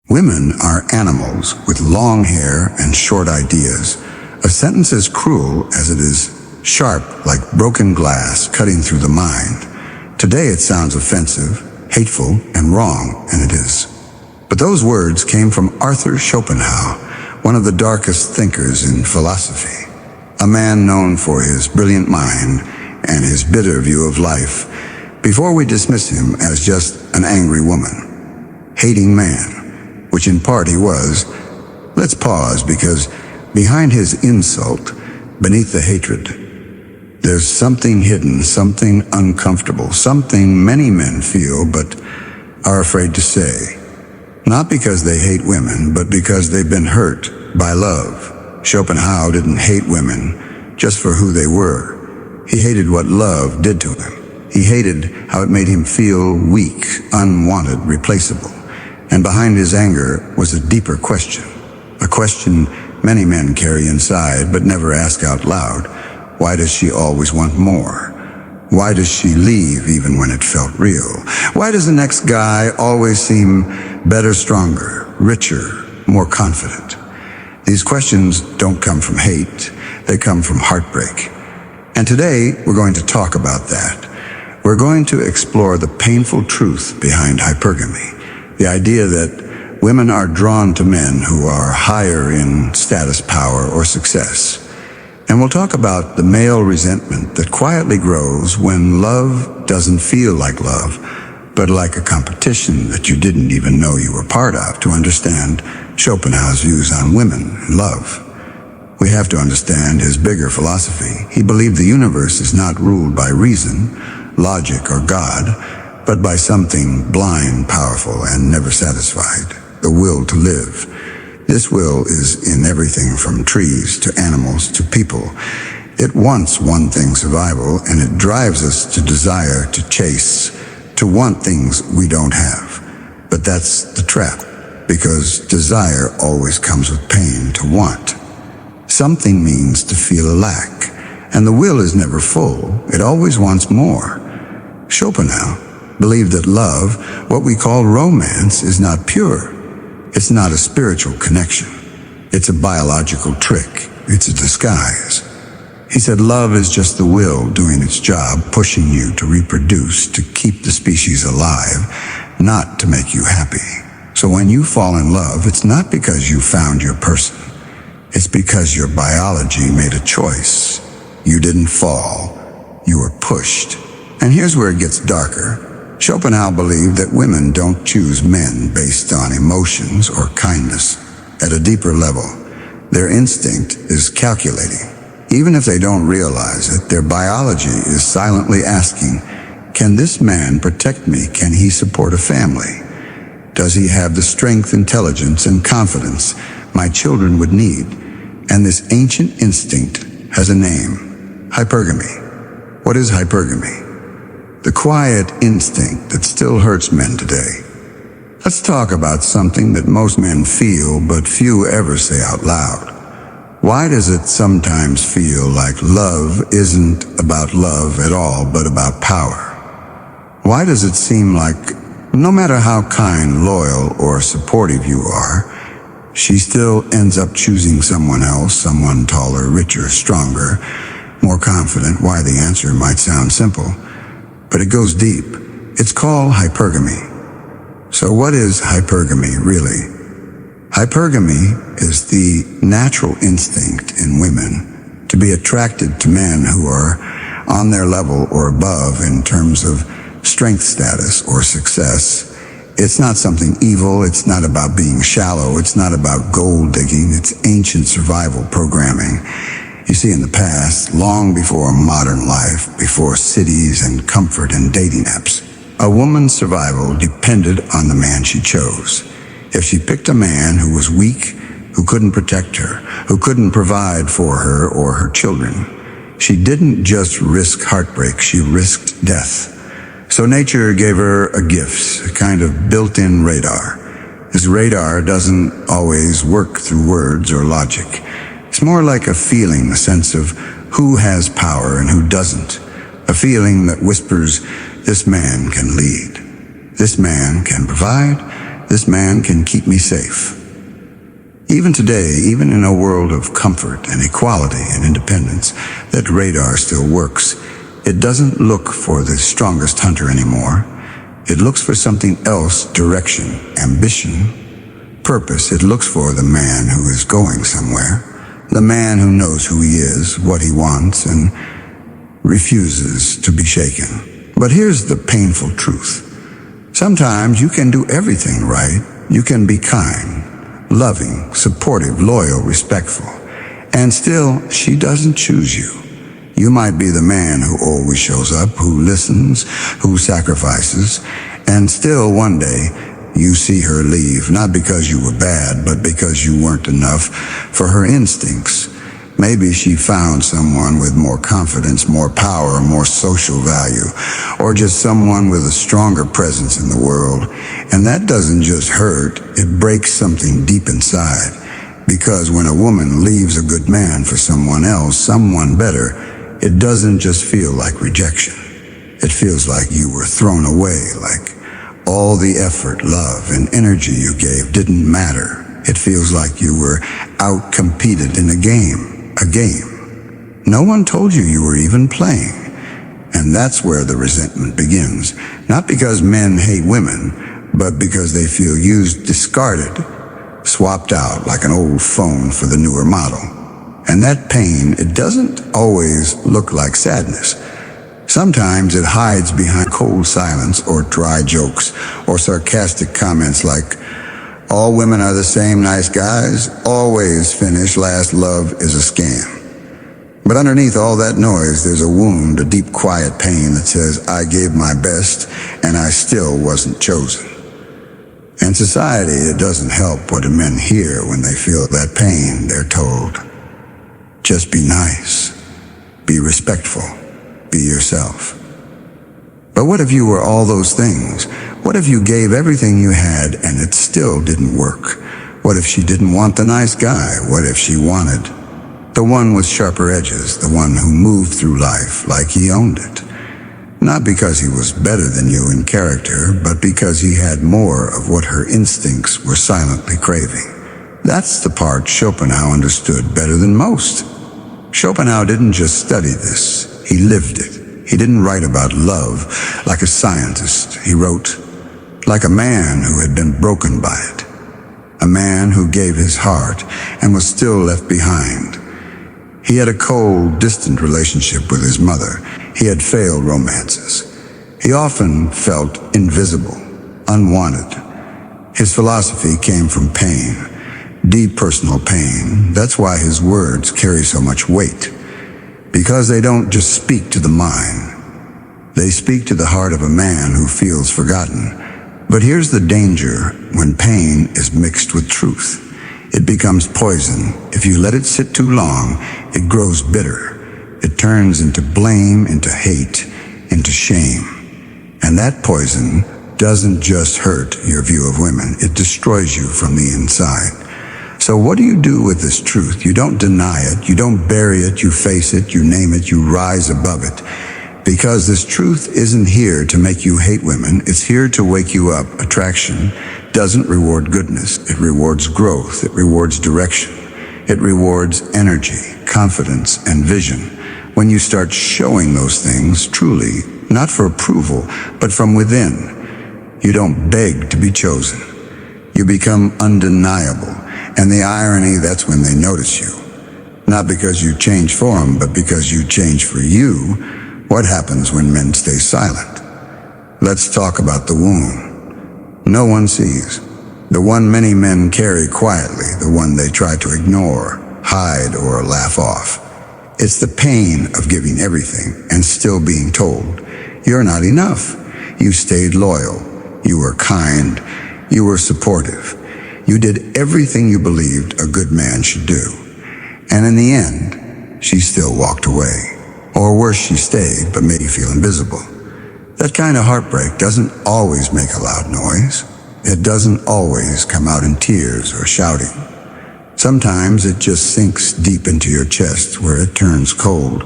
Women are animals with long hair and short ideas. A sentence as cruel as it is sharp, like broken glass cutting through the mind. Today it sounds offensive, hateful, and wrong, and it is. But those words came from Arthur Schopenhauer, one of the darkest thinkers in philosophy. A man known for his brilliant mind and his bitter view of life, before we dismiss him as just an angry woman. Hating man, which in part he was. Let's pause, because behind his insult, beneath the hatred, there's something hidden, something uncomfortable, something many men feel but are afraid to say. Not because they hate women, but because they've been hurt by love. Schopenhauer didn't hate women just for who they were. He hated what love did to him. He hated how it made him feel weak, unwanted, replaceable. And behind his anger was a deeper question. A question many men carry inside but never ask out loud. Why does she always want more? Why does she leave even when it felt real? Why does the next guy always seem better, stronger, richer, more confident? These questions don't come from hate. They come from heartbreak. And today we're going to talk about that. We're going to explore the painful truth behind hypergamy. The idea that women are drawn to men who are higher in status, power, or success. And we'll talk about the male resentment that quietly grows when love doesn't feel like love, but like a competition that you didn't even know you were part of. To understand Schopenhauer's views on women and love, we have to understand his bigger philosophy. He believed the universe is not ruled by reason, logic, or God, but by something blind, powerful, and never satisfied, the will to live. This will is in everything from trees to animals to people. It wants one thing, survival, and it drives us to desire, to chase, to want things we don't have. But that's the trap, because desire always comes with pain. To want something means to feel a lack, and the will is never full. It always wants more. Schopenhauer believed that love, what we call romance, is not pure. It's not a spiritual connection. It's a biological trick. It's a disguise. He said love is just the will doing its job, pushing you to reproduce, to keep the species alive, not to make you happy. So when you fall in love, it's not because you found your person. It's because your biology made a choice. You didn't fall. You were pushed. And here's where it gets darker. Schopenhauer believed that women don't choose men based on emotions or kindness. At a deeper level, their instinct is calculating. Even if they don't realize it, their biology is silently asking, can this man protect me? Can he support a family? Does he have the strength, intelligence, and confidence my children would need? And this ancient instinct has a name: hypergamy. What is hypergamy? The quiet instinct that still hurts men today. Let's talk about something that most men feel, but few ever say out loud. Why does it sometimes feel like love isn't about love at all, but about power? Why does it seem like no matter how kind, loyal, or supportive you are, she still ends up choosing someone else, someone taller, richer, stronger, more confident? Why? The answer might sound simple, but it goes deep. It's called hypergamy. So what is hypergamy really? Hypergamy is the natural instinct in women to be attracted to men who are on their level or above in terms of strength, status, or success. It's not something evil. It's not about being shallow. It's not about gold digging. It's ancient survival programming. You see, in the past, long before modern life, before cities and comfort and dating apps, a woman's survival depended on the man she chose. If she picked a man who was weak, who couldn't protect her, who couldn't provide for her or her children, she didn't just risk heartbreak, she risked death. So nature gave her a gift, a kind of built-in radar. This radar doesn't always work through words or logic. It's more like a feeling, a sense of who has power and who doesn't. A feeling that whispers, this man can lead. This man can provide. This man can keep me safe. Even today, even in a world of comfort and equality and independence, that radar still works. It doesn't look for the strongest hunter anymore. It looks for something else: direction, ambition, purpose. It looks for the man who is going somewhere, the man who knows who he is, what he wants, and refuses to be shaken. But here's the painful truth. Sometimes you can do everything right. You can be kind, loving, supportive, loyal, respectful, and still she doesn't choose you. You might be the man who always shows up, who listens, who sacrifices, and still one day you see her leave, not because you were bad, but because you weren't enough for her instincts. Maybe she found someone with more confidence, more power, more social value, or just someone with a stronger presence in the world. And that doesn't just hurt, it breaks something deep inside. Because when a woman leaves a good man for someone else, someone better, it doesn't just feel like rejection. It feels like you were thrown away, like all the effort, love, and energy you gave didn't matter. It feels like you were out-competed in a game. No one told you you were even playing. And that's where the resentment begins. Not because men hate women, but because they feel used, discarded, swapped out like an old phone for the newer model. And that pain, it doesn't always look like sadness. Sometimes it hides behind cold silence or dry jokes or sarcastic comments like, "All women are the same, nice guys, always finish, last love is a scam." But underneath all that noise, there's a wound, a deep, quiet pain that says, "I gave my best and I still wasn't chosen." And society, it doesn't help what men hear when they feel that pain. They're told, just be nice, be respectful, be yourself. But what if you were all those things? What if you gave everything you had and it still didn't work? What if she didn't want the nice guy? What if she wanted the one with sharper edges, the one who moved through life like he owned it? Not because he was better than you in character, but because he had more of what her instincts were silently craving. That's the part Schopenhauer understood better than most. Schopenhauer didn't just study this, he lived it. He didn't write about love like a scientist. He wrote like a man who had been broken by it. A man who gave his heart and was still left behind. He had a cold, distant relationship with his mother. He had failed romances. He often felt invisible, unwanted. His philosophy came from pain, deep personal pain. That's why his words carry so much weight. Because they don't just speak to the mind. They speak to the heart of a man who feels forgotten. But here's the danger when pain is mixed with truth. It becomes poison. If you let it sit too long, it grows bitter. It turns into blame, into hate, into shame. And that poison doesn't just hurt your view of women. It destroys you from the inside. So what do you do with this truth? You don't deny it. You don't bury it. You face it. You name it. You rise above it. Because this truth isn't here to make you hate women. It's here to wake you up. Attraction doesn't reward goodness. It rewards growth. It rewards direction. It rewards energy, confidence, and vision. When you start showing those things truly, not for approval, but from within, you don't beg to be chosen. You become undeniable. And the irony, that's when they notice you. Not because you change for them, but because you change for you. What happens when men stay silent? Let's talk about the wound. No one sees. The one many men carry quietly, the one they try to ignore, hide, or laugh off. It's the pain of giving everything and still being told, you're not enough. You stayed loyal. You were kind. You were supportive. You did everything you believed a good man should do. And in the end, she still walked away. Or worse, she stayed, but made you feel invisible. That kind of heartbreak doesn't always make a loud noise. It doesn't always come out in tears or shouting. Sometimes it just sinks deep into your chest where it turns cold.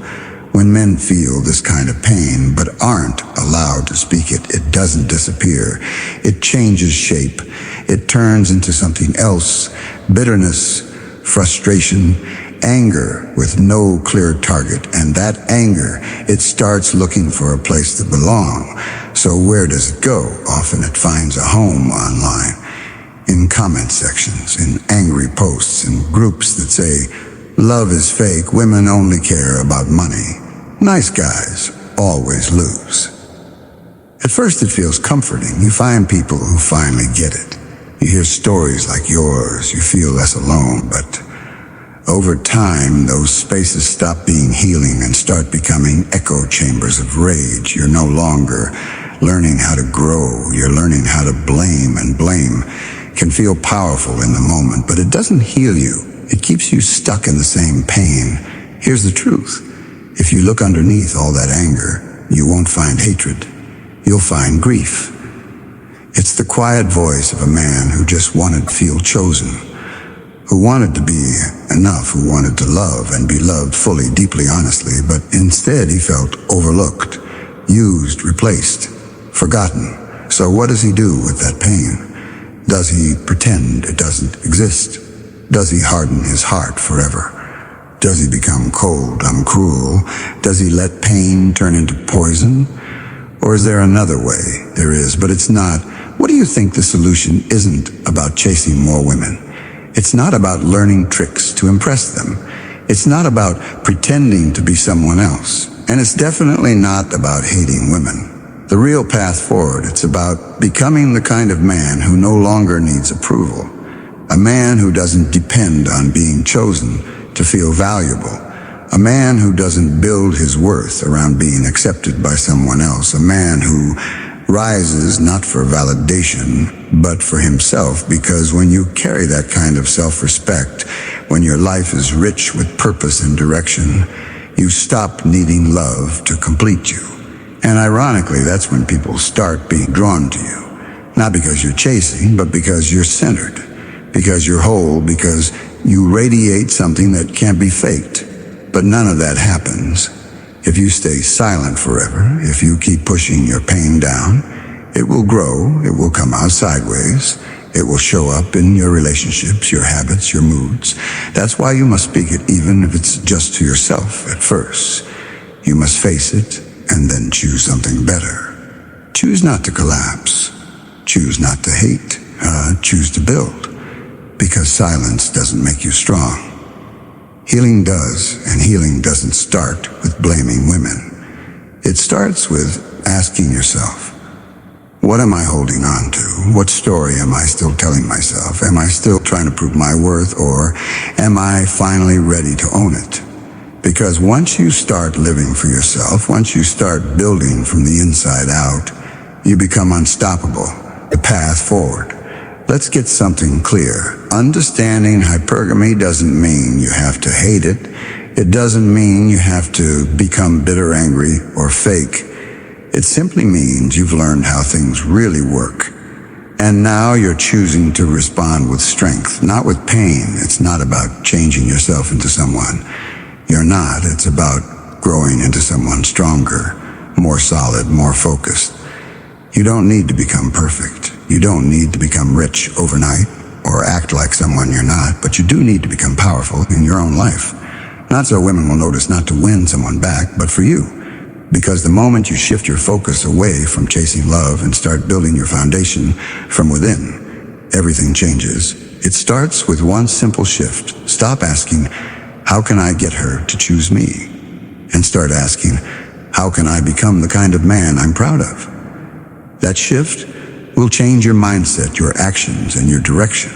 When men feel this kind of pain but aren't allowed to speak it, it doesn't disappear. It changes shape. It turns into something else. Bitterness, frustration, anger with no clear target. And that anger, it starts looking for a place to belong. So where does it go? Often it finds a home online, in comment sections, in angry posts, in groups that say, love is fake, women only care about money. Nice guys always lose. At first it feels comforting. You find people who finally get it. You hear stories like yours. You feel less alone, but over time, those spaces stop being healing and start becoming echo chambers of rage. You're no longer learning how to grow. You're learning how to blame, and blame can feel powerful in the moment, but it doesn't heal you. It keeps you stuck in the same pain. Here's the truth. If you look underneath all that anger, you won't find hatred. You'll find grief. It's the quiet voice of a man who just wanted to feel chosen, who wanted to be enough, who wanted to love and be loved fully, deeply, honestly, but instead he felt overlooked, used, replaced, forgotten. So what does he do with that pain? Does he pretend it doesn't exist? Does he harden his heart forever? Does he become cold, cruel? Does he let pain turn into poison? Or is there another way? There is, but it's not. What do you think the solution isn't about chasing more women? It's not about learning tricks to impress them. It's not about pretending to be someone else. And it's definitely not about hating women. The real path forward, it's about becoming the kind of man who no longer needs approval. A man who doesn't depend on being chosen to feel valuable. A man who doesn't build his worth around being accepted by someone else. A man who rises not for validation, but for himself, because when you carry that kind of self-respect, when your life is rich with purpose and direction, you stop needing love to complete you. And ironically, that's when people start being drawn to you. Not because you're chasing, but because you're centered, because you're whole, because you radiate something that can't be faked. But none of that happens if you stay silent forever. If you keep pushing your pain down, it will grow, it will come out sideways, it will show up in your relationships, your habits, your moods. That's why you must speak it, even if it's just to yourself at first. You must face it and then choose something better. Choose not to collapse. Choose not to hate. Choose to build. Because silence doesn't make you strong. Healing does, and healing doesn't start with blaming women. It starts with asking yourself, what am I holding on to? What story am I still telling myself? Am I still trying to prove my worth, or am I finally ready to own it? Because once you start living for yourself, once you start building from the inside out, you become unstoppable. The path forward. Let's get something clear. Understanding hypergamy doesn't mean you have to hate it. It doesn't mean you have to become bitter, angry, or fake. It simply means you've learned how things really work. And now you're choosing to respond with strength, not with pain. It's not about changing yourself into someone you're not. It's about growing into someone stronger, more solid, more focused. You don't need to become perfect. You don't need to become rich overnight or act like someone you're not, but you do need to become powerful in your own life. Not so women will notice, not to win someone back, but for you. Because the moment you shift your focus away from chasing love and start building your foundation from within, everything changes. It starts with one simple shift. Stop asking, how can I get her to choose me? And start asking, how can I become the kind of man I'm proud of? That shift will change your mindset, your actions, and your direction.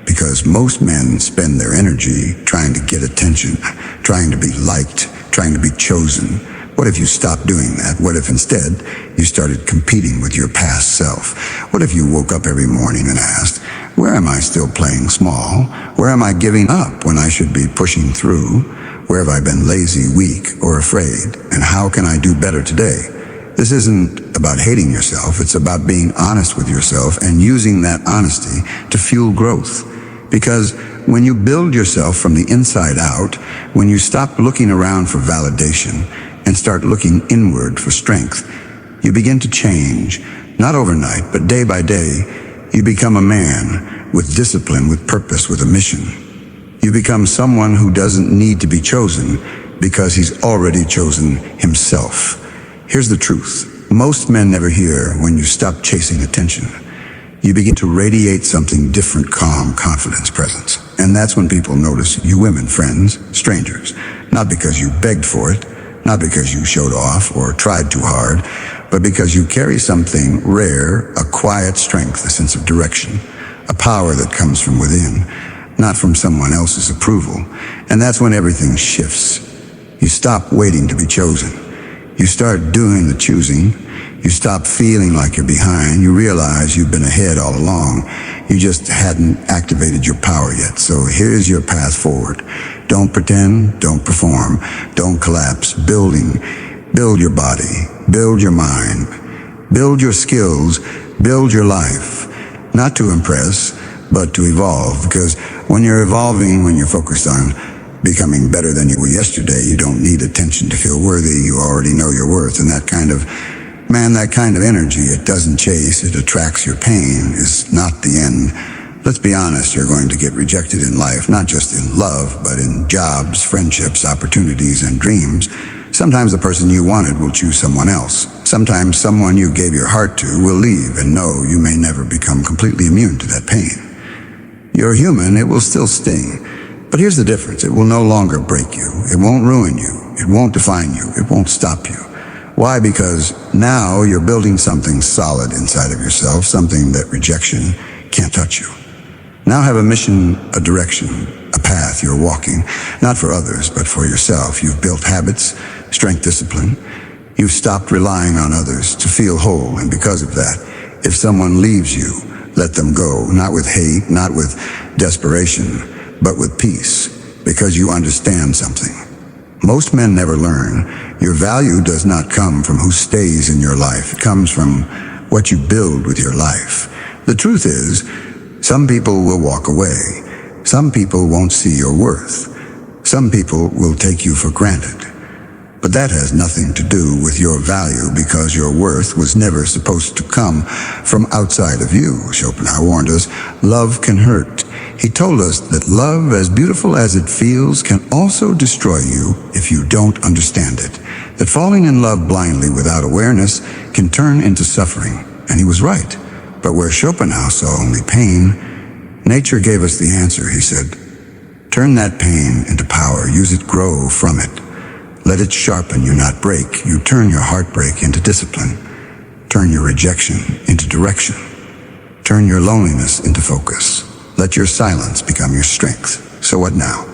Because most men spend their energy trying to get attention, trying to be liked, trying to be chosen. What if you stopped doing that? What if instead you started competing with your past self? What if you woke up every morning and asked, where am I still playing small? Where am I giving up when I should be pushing through? Where have I been lazy, weak, or afraid? And how can I do better today? This isn't about hating yourself. It's about being honest with yourself and using that honesty to fuel growth. Because when you build yourself from the inside out, when you stop looking around for validation and start looking inward for strength, you begin to change. Not overnight, but day by day, you become a man with discipline, with purpose, with a mission. You become someone who doesn't need to be chosen because he's already chosen himself. Here's the truth. Most men never hear when you stop chasing attention. You begin to radiate something different, calm, confidence, presence. And that's when people notice you women, friends, strangers. Not because you begged for it, not because you showed off or tried too hard, but because you carry something rare, a quiet strength, a sense of direction, a power that comes from within, not from someone else's approval. And that's when everything shifts. You stop waiting to be chosen. You start doing the choosing. You stop feeling like you're behind. You realize you've been ahead all along. You just hadn't activated your power yet. So here's your path forward. Don't pretend, don't perform, don't collapse. Build your body, build your mind, build your skills, build your life. Not to impress, but to evolve. Because when you're evolving, when you're focused on becoming better than you were yesterday, you don't need attention to feel worthy. You already know your worth. And that kind of energy, it doesn't chase, it attracts your pain, is not the end. Let's be honest, you're going to get rejected in life, not just in love, but in jobs, friendships, opportunities, and dreams. Sometimes the person you wanted will choose someone else. Sometimes someone you gave your heart to will leave, and no, you may never become completely immune to that pain. You're human, it will still sting. But here's the difference. It will no longer break you. It won't ruin you. It won't define you. It won't stop you. Why? Because now you're building something solid inside of yourself, something that rejection can't touch you. Now have a mission, a direction, a path you're walking, not for others, but for yourself. You've built habits, strength, discipline. You've stopped relying on others to feel whole, and because of that, if someone leaves you, let them go, not with hate, not with desperation, but with peace, because you understand something. Most men never learn. Your value does not come from who stays in your life. It comes from what you build with your life. The truth is, some people will walk away. Some people won't see your worth. Some people will take you for granted. But that has nothing to do with your value, because your worth was never supposed to come from outside of you. Schopenhauer warned us, love can hurt. He told us that love, as beautiful as it feels, can also destroy you if you don't understand it. That falling in love blindly without awareness can turn into suffering. And he was right. But where Schopenhauer saw only pain, nature gave us the answer. He said, turn that pain into power. Use it, grow from it. Let it sharpen you, not break. You turn your heartbreak into discipline. Turn your rejection into direction. Turn your loneliness into focus. Let your silence become your strength. So what now?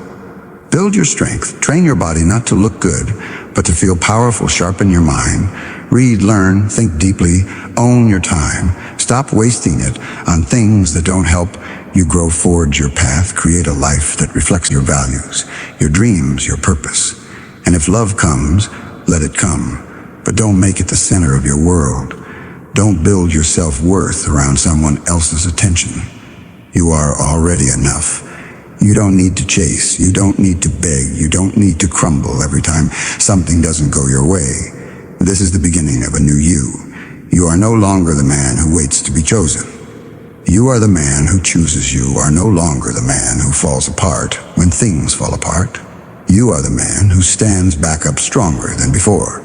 Build your strength. Train your body not to look good, but to feel powerful. Sharpen your mind. Read, learn, think deeply. Own your time. Stop wasting it on things that don't help you grow. Forge your path. Create a life that reflects your values, your dreams, your purpose. And if love comes, let it come. But don't make it the center of your world. Don't build your self-worth around someone else's attention. You are already enough. You don't need to chase. You don't need to beg. You don't need to crumble every time something doesn't go your way. This is the beginning of a new you. You are no longer the man who waits to be chosen. You are the man who chooses. You are no longer the man who falls apart when things fall apart. You are the man who stands back up stronger than before.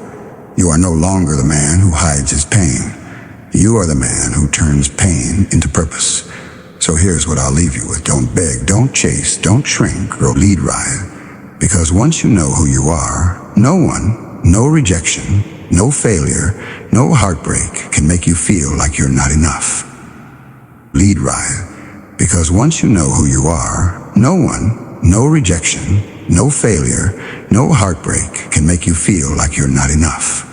You are no longer the man who hides his pain. You are the man who turns pain into purpose. So here's what I'll leave you with. Don't beg, don't chase, don't shrink, or lead right. Because once you know who you are, no one, no rejection, no failure, no heartbreak can make you feel like you're not enough. Lead right. Because once you know who you are, no one, no rejection, no failure, no heartbreak can make you feel like you're not enough.